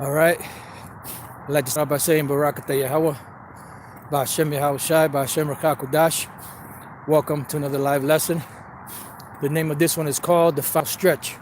All right. I'd like to start by saying Barakatah Yahweh, Ba'ashem Yahweh Shai, Ba'ashem Rakakudash. Welcome to another live lesson. The name of this one is called The Final Stretch.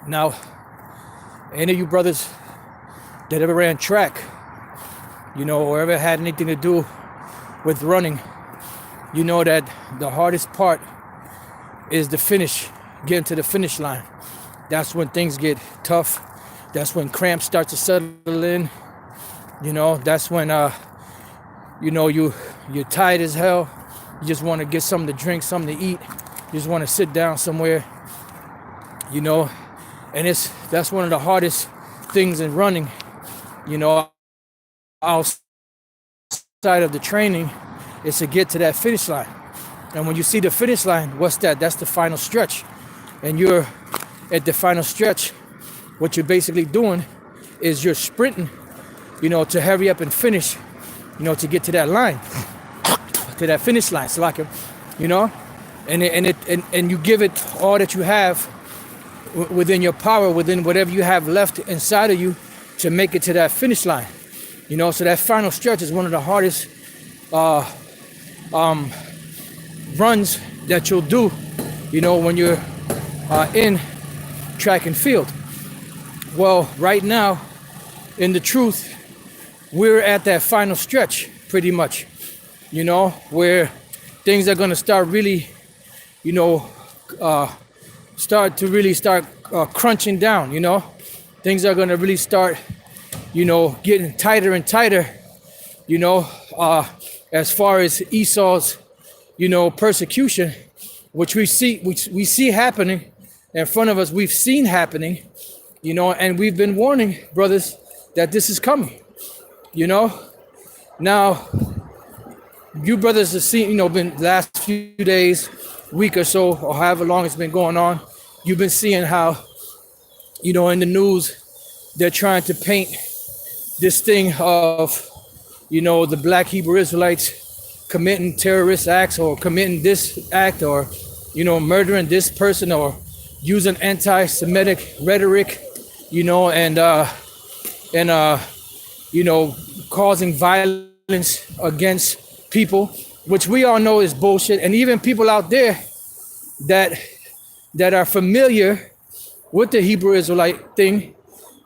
Now, any of you brothers that ever ran track, or ever had anything to do with running, you know that the hardest part is the finish, getting to the finish line. That's when things get tough. That's when cramps start to settle in. That's when you're tired as hell. You just want to get something to drink, something to eat. You just want to sit down somewhere. And that's one of the hardest things in running. Outside of the training, is to get to that finish line. And when you see the finish line, what's that? That's the final stretch. And you're at the final stretch. What you're basically doing is you're sprinting, to hurry up and finish, to get to that line, to that finish line. So like, and you give it all that you have within your power, within whatever you have left inside of you to make it to that finish line. So that final stretch is one of the hardest runs that you'll do, when you're in track and field. Well, right now, in the truth, we're at that final stretch, pretty much, where things are going to start really, start crunching down, Things are going to really start, getting tighter and tighter, as far as Esau's, persecution, which we see happening in front of us, we've seen happening. And we've been warning brothers that this is coming, Now, you brothers have seen, been last few days, week or so, or however long it's been going on, you've been seeing how, in the news, they're trying to paint this thing of, the black Hebrew Israelites committing terrorist acts or committing this act or, murdering this person or using anti-Semitic rhetoric, and causing violence against people, which we all know is bullshit. And even people out there that are familiar with the Hebrew Israelite thing,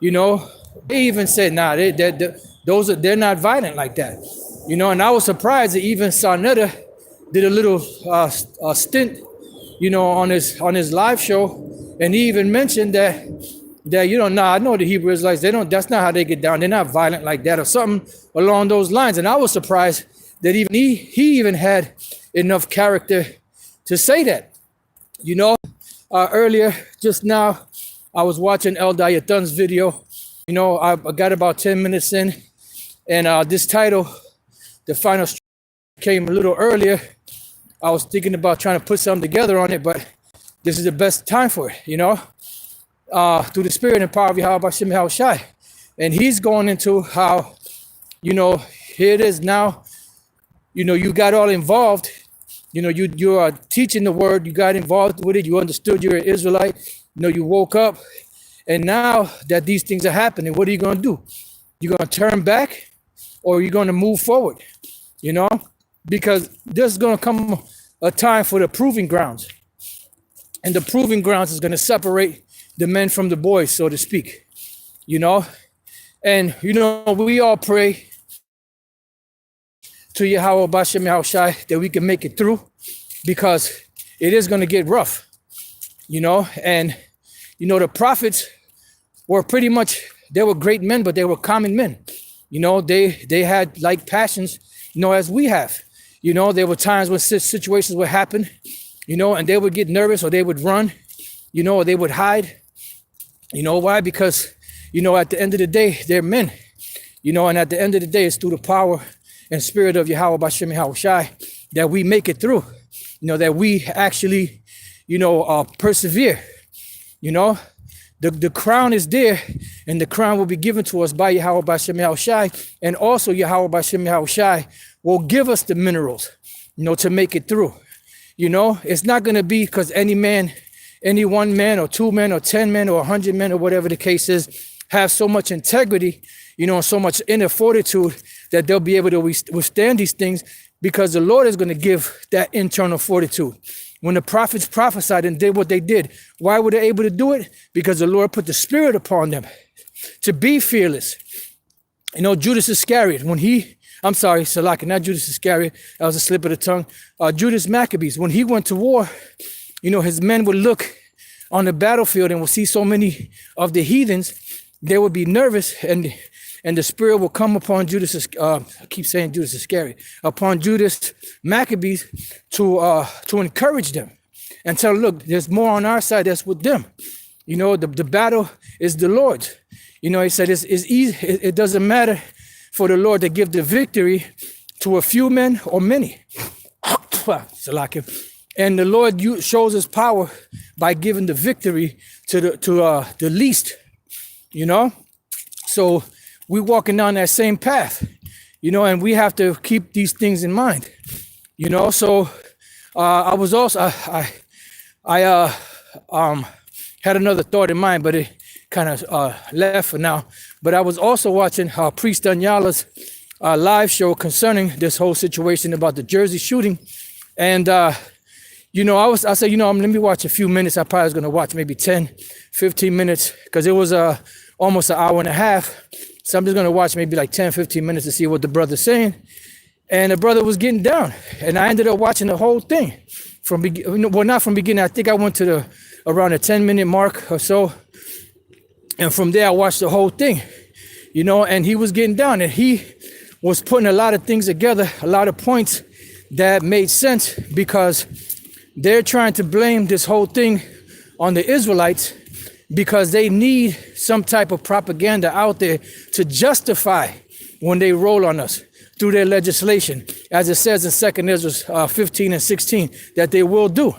they even said, nah, they're not violent like that, And I was surprised that even Sarnetta did a little stint, on his live show, and he even mentioned that I know the Hebrew Israelites, that's not how they get down. They're not violent like that or something along those lines. And I was surprised that even he even had enough character to say that. Earlier, just now, I was watching El Dayatun's video. I got about 10 minutes in, and this title, The Final Stretch, came a little earlier. I was thinking about trying to put something together on it, but this is the best time for it, through the spirit and power of Yahweh B'Shem Yahweh Shai. And he's going into how, here it is now, you got all involved, you are teaching the word, you got involved with it, you understood you're an Israelite, you woke up, and now that these things are happening, what are you going to do? You're going to turn back, or you're going to move forward, because there's going to come a time for the proving grounds. And the proving grounds is going to separate the men from the boys, so to speak, And, we all pray to Yahweh B'Shem Yahweh Shai that we can make it through, because it is going to get rough, And, the prophets were pretty much, they were great men, but they were common men. They had like passions, as we have. There were times when situations would happen, and they would get nervous, or they would run, or they would hide. Why? Because, at the end of the day, they're men, and at the end of the day, it's through the power and spirit of Yahweh B'Shem Yahweh Shai that we make it through, that we actually, persevere, The crown is there, and the crown will be given to us by Yahweh B'Shem Yahweh Shai, and also Yahweh B'Shem Yahweh Shai will give us the minerals, to make it through. It's not going to be because any one man or two men or 10 men or 100 men or whatever the case is have so much integrity, and so much inner fortitude that they'll be able to withstand these things, because the Lord is going to give that internal fortitude. When the prophets prophesied and did what they did, why were they able to do it? Because the Lord put the Spirit upon them to be fearless. Judas Iscariot, Salaki, not Judas Iscariot, that was a slip of the tongue. Judas Maccabees, when he went to war, his men would look on the battlefield and would see so many of the heathens, they would be nervous, and the Spirit will come upon Judas, I keep saying Judas Iscariot, upon Judas Maccabees to encourage them and tell them, look, there's more on our side that's with them. The battle is the Lord's. He said it's easy. It doesn't matter for the Lord to give the victory to a few men or many. And the Lord shows his power by giving the victory to the least, So we're walking down that same path, and we have to keep these things in mind, So I was also, I had another thought in mind, but it kind of left for now. But I was also watching Priest Danyala's live show concerning this whole situation about the Jersey shooting. And, I said, let me watch a few minutes. I probably was going to watch maybe 10, 15 minutes, because it was almost an hour and a half. So I'm just going to watch maybe like 10, 15 minutes to see what the brother's saying. And the brother was getting down. And I ended up watching the whole thing not from beginning. I think I went to around a 10-minute mark or so. And from there, I watched the whole thing, and he was getting down, and he was putting a lot of things together, a lot of points that made sense, because they're trying to blame this whole thing on the Israelites because they need some type of propaganda out there to justify when they roll on us through their legislation, as it says in 2 Ezra 15 and 16, that they will do,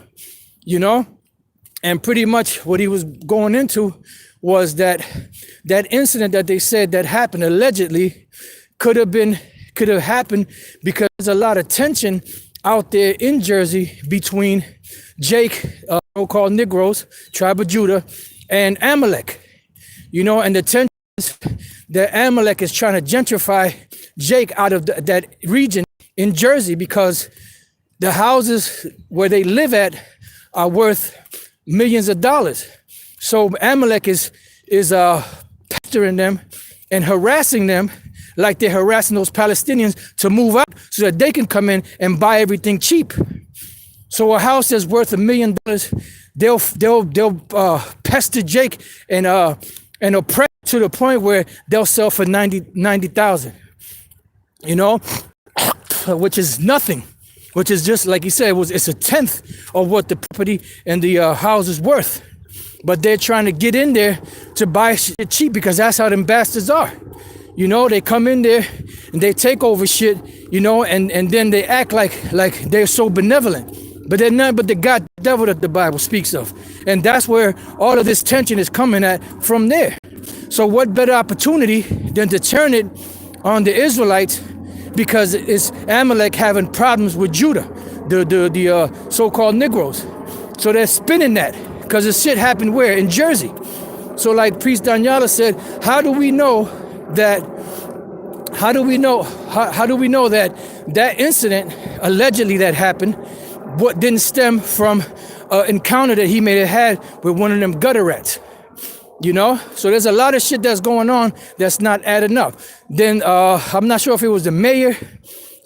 And pretty much what he was going into was that incident that they said that happened allegedly could have happened because there's a lot of tension out there in Jersey between Jake, so-called Negroes, tribe of Judah, and Amalek. And the tension is that Amalek is trying to gentrify Jake out of that region in Jersey, because the houses where they live at are worth millions of dollars. So Amalek is pestering them and harassing them like they're harassing those Palestinians to move out so that they can come in and buy everything cheap. So a house that's worth $1 million, they'll pester Jake and oppress to the point where they'll sell for 90,000, which is nothing. Which is just like he said, it's a tenth of what the property and the house is worth. But they're trying to get in there to buy shit cheap, because that's how them bastards are. They come in there and they take over shit, and then they act like they're so benevolent. But they're not but the God devil that the Bible speaks of. And that's where all of this tension is coming at from there. So what better opportunity than to turn it on the Israelites, because it's Amalek having problems with Judah, the so-called Negroes. So they're spinning that. Because this shit happened where? In Jersey. So like Priest Danyala said, how do we know that that incident allegedly that happened, what didn't stem from an encounter that he may have had with one of them gutter rats? So there's a lot of shit that's going on that's not adding up. Then I'm not sure if it was the mayor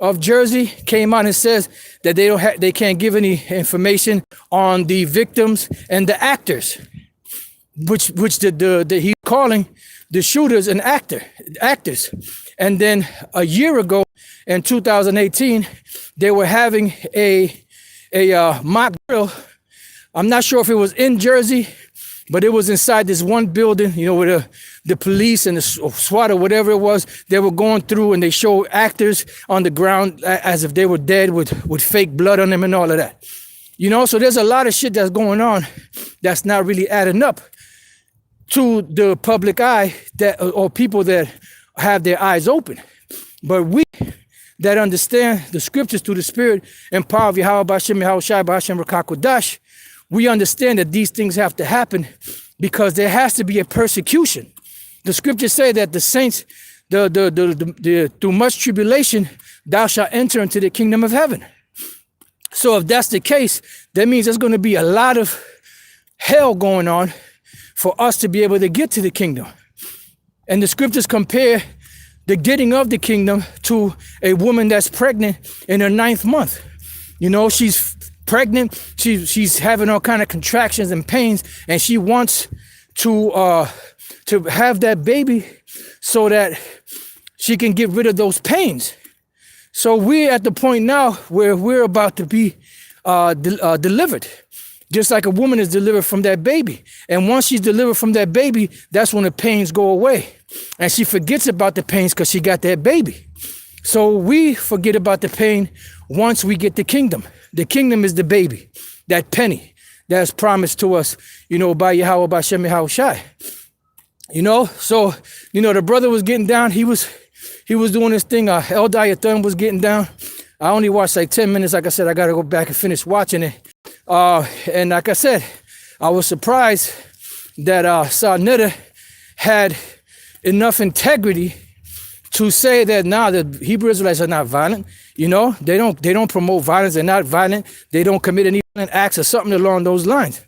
of Jersey came out and says that they can't give any information on the victims and the actors, which he's calling the shooters and actors. And then a year ago in 2018, they were having a mock drill. I'm not sure if it was in Jersey, but it was inside this one building, where the police and the SWAT or whatever it was, they were going through and they showed actors on the ground as if they were dead with fake blood on them and all of that. So there's a lot of shit that's going on that's not really adding up to the public eye or people that have their eyes open. But we that understand the scriptures through the Spirit and power of Yahweh B'Hashem Yahushai B'Hashem Rakakodash, we understand that these things have to happen because there has to be a persecution. The scriptures say that the saints, through much tribulation, thou shalt enter into the kingdom of heaven. So if that's the case, that means there's going to be a lot of hell going on for us to be able to get to the kingdom. And the scriptures compare the getting of the kingdom to a woman that's pregnant in her 9th month. You know, she's pregnant, she's having all kind of contractions and pains, and she wants to have that baby so that she can get rid of those pains. So we're at the point now where we're about to be delivered, just like a woman is delivered from that baby. And once she's delivered from that baby, that's when the pains go away. And she forgets about the pains because she got that baby. So we forget about the pain once we get the kingdom. The kingdom is the baby, that penny that's promised to us, you know, by Yahweh, by Shem Yahushai. You know, so, you know, the brother was getting down. He was doing his thing. Eldayathan was getting down. I only watched like 10 minutes. Like I said, I got to go back and finish watching it. And like I said, I was surprised that Sarnetta had enough integrity to say that the Hebrew Israelites are not violent. You know, they don't promote violence. They're not violent. They don't commit any violent acts or something along those lines.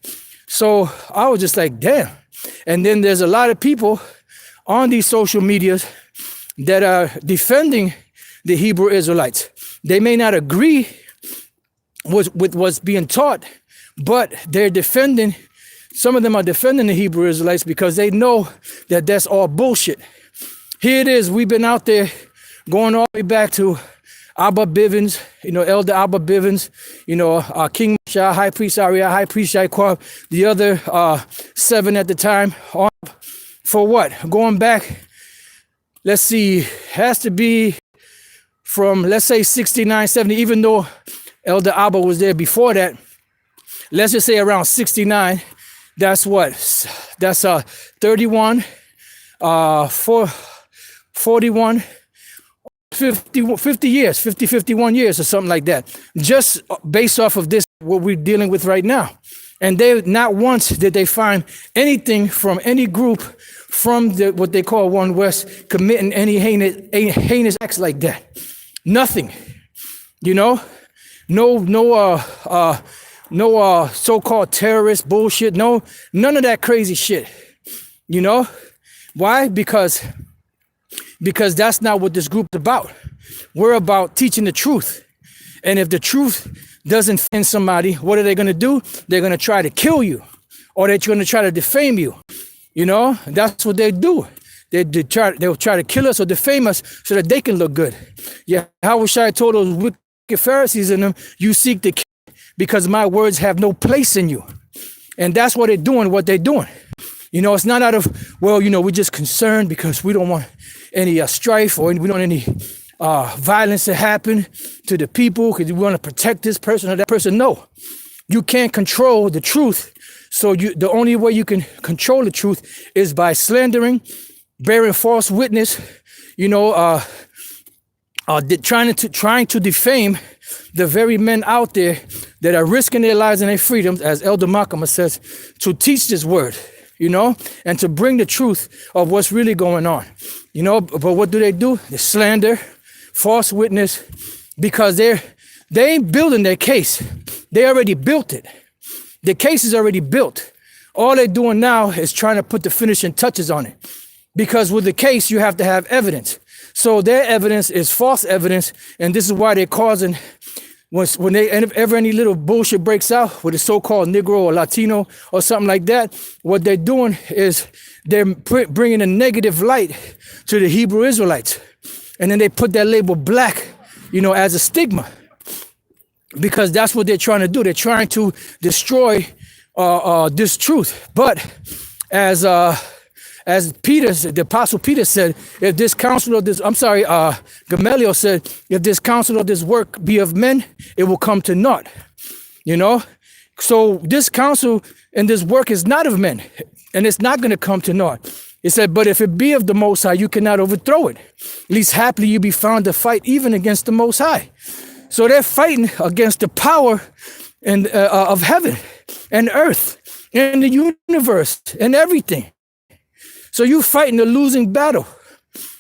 So I was just like, damn. And then there's a lot of people on these social medias that are defending the Hebrew Israelites. They may not agree with what's being taught, but they're defending, some of them are defending the Hebrew Israelites because they know that that's all bullshit. Here it is, we've been out there going all the way back to Abba Bivens, you know, Elder Abba Bivens, you know, King Shah, High Priest Ariah, High Priest Shaiquab, the other 7 at the time. For what? Going back, let's see, has to be from, let's say 69, 70, even though Elder Abba was there before that. Let's just say around 69. That's what? That's 31, 41, 50 years, 51 years or something like that. Just based off of this, what we're dealing with right now. And they not once did they find anything from any group from what they call One West committing any heinous acts like that. Nothing, you know, no so-called terrorist bullshit. No, none of that crazy shit. You know why? Because that's not what this group's about. We're about teaching the truth. And if the truth doesn't offend somebody, what are they going to do? They're going to try to kill you, or they're going to try to defame you. You know, that's what they do. They'll try to kill us or defame us so that they can look good. Yeah, Yahushua told those wicked Pharisees in them, you seek to kill because my words have no place in you. And that's what they're doing, what they're doing. You know, it's not out of, well, you know, we're just concerned because we don't want any strife, or we don't want any violence to happen to the people because we want to protect this person or that person. No, you can't control the truth. So the only way you can control the truth is by slandering, bearing false witness, you know, trying to defame the very men out there that are risking their lives and their freedoms, as Elder Makama says, to teach this word, you know, and to bring the truth of what's really going on, you know. But what do? They slander, false witness, because they ain't building their case. They already built it. The case is already built. All they're doing now is trying to put the finishing touches on it. Because with the case, you have to have evidence. So their evidence is false evidence, and this is why they're causing, when any little bullshit breaks out with a so-called Negro or Latino or something like that, what they're doing is they're bringing a negative light to the Hebrew Israelites. And then they put that label black, you know, as a stigma. Because that's what they're trying to do. They're trying to destroy this truth. But as Peter, the Apostle Peter said, if this counsel of this, Gamaliel said, if this counsel of this work be of men, it will come to naught. You know? So this counsel and this work is not of men, and it's not going to come to naught. It said, but if it be of the Most High, you cannot overthrow it. At least happily you be found to fight even against the Most High. So they're fighting against the power and of heaven and earth and the universe and everything. So you're fighting a losing battle.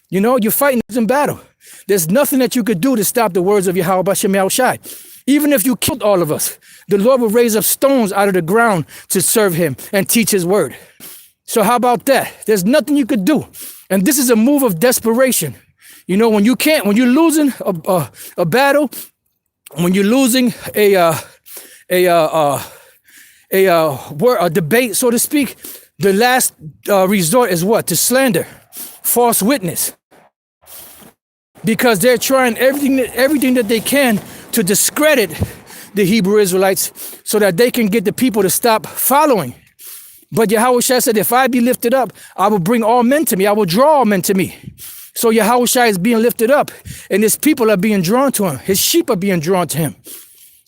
You know, you're fighting a losing battle. There's nothing that you could do to stop the words of Yahweh Bashem Yahushai. Even if you killed all of us, the Lord will raise up stones out of the ground to serve him and teach his word. So how about that? There's nothing you could do. And this is a move of desperation. You know, when you're losing a battle, when you're losing a debate, so to speak, the last resort is what? To slander, false witness. Because they're trying everything that they can to discredit the Hebrew Israelites so that they can get the people to stop following. But Yahushua said, if I be lifted up, I will bring all men to me. I will draw all men to me. So Yahushua is being lifted up, and his people are being drawn to him. His sheep are being drawn to him.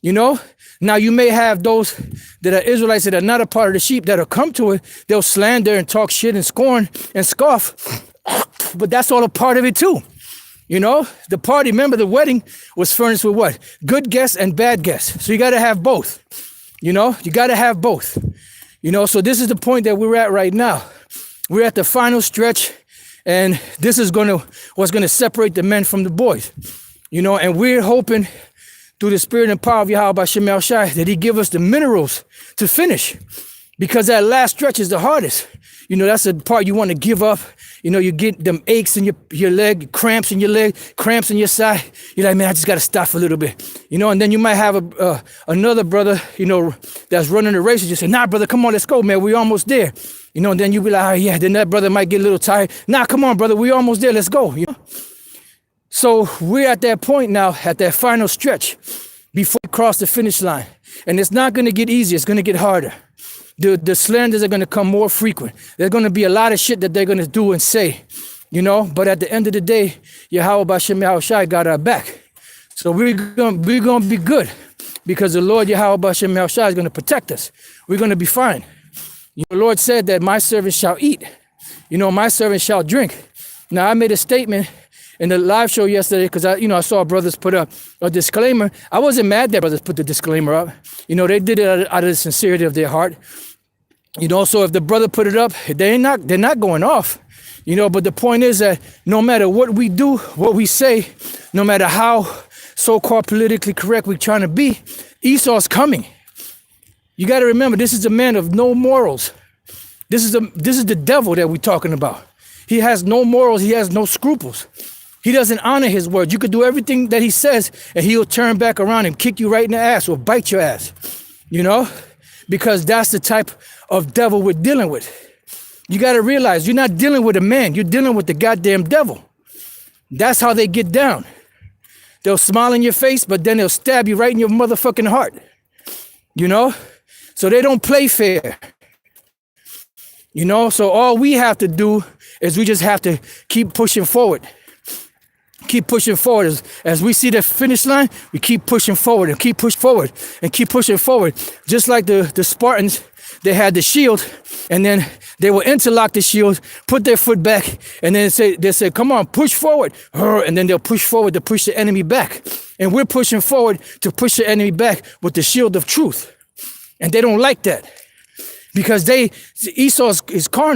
You know? Now you may have those that are Israelites that are not a part of the sheep that'll come to it. They'll slander and talk shit and scorn and scoff. But that's all a part of it too. You know, the party, remember the wedding was furnished with what? Good guests and bad guests. So you got to have both. You know, you got to have both. You know, so this is the point that we're at right now. We're at the final stretch, and this is what's going to separate the men from the boys. You know, and we're hoping through the spirit and power of Yahweh Bashem Yahushai that he give us the minerals to finish. Because that last stretch is the hardest. You know, that's the part you want to give up. You know, you get them aches in your leg, cramps in your leg, cramps in your side. You're like, man, I just got to stop for a little bit. You know, and then you might have another brother, you know, that's running the race. You just say, nah, brother, come on, let's go, man. We're almost there. You know, and then you be like, oh, yeah. Then that brother might get a little tired. Nah, come on, brother. We're almost there. Let's go. You know? So we're at that point now, at that final stretch before we cross the finish line. And it's not going to get easier. It's going to get harder. The slanders are going to come more frequent. There's going to be a lot of shit that they're going to do and say, you know. But at the end of the day, Yahweh Bashem Yahushai got our back. So we're going to be good because the Lord Yahweh Bashem Yahushai is going to protect us. We're going to be fine. The Lord said that my servant shall eat. You know, my servant shall drink. Now, I made a statement in the live show yesterday because I saw brothers put up a disclaimer. I wasn't mad that brothers put the disclaimer up. You know, they did it out of the sincerity of their heart. You know, so if the brother put it up, they're not going off. You know, but the point is that no matter what we do, what we say, no matter how so-called politically correct we're trying to be, Esau's coming. You got to remember, this is a man of no morals. This is the devil that we're talking about. He has no morals. He has no scruples. He doesn't honor his word. You could do everything that he says, and he'll turn back around and kick you right in the ass or bite your ass. You know, because that's the type of devil we're dealing with. You got to realize you're not dealing with a man. You're dealing with the goddamn devil. That's how they get down. They'll smile in your face, but then they'll stab you right in your motherfucking heart. You know, so they don't play fair. You know, so all we have to do is we just have to keep pushing forward. Keep pushing forward. As we see the finish line, we keep pushing forward and keep pushing forward and keep pushing forward. Just like the Spartans, they had the shield, and then they will interlock the shield, put their foot back, and then they say, come on, push forward. And then they'll push forward to push the enemy back. And we're pushing forward to push the enemy back with the shield of truth. And they don't like that because Esau is carnal.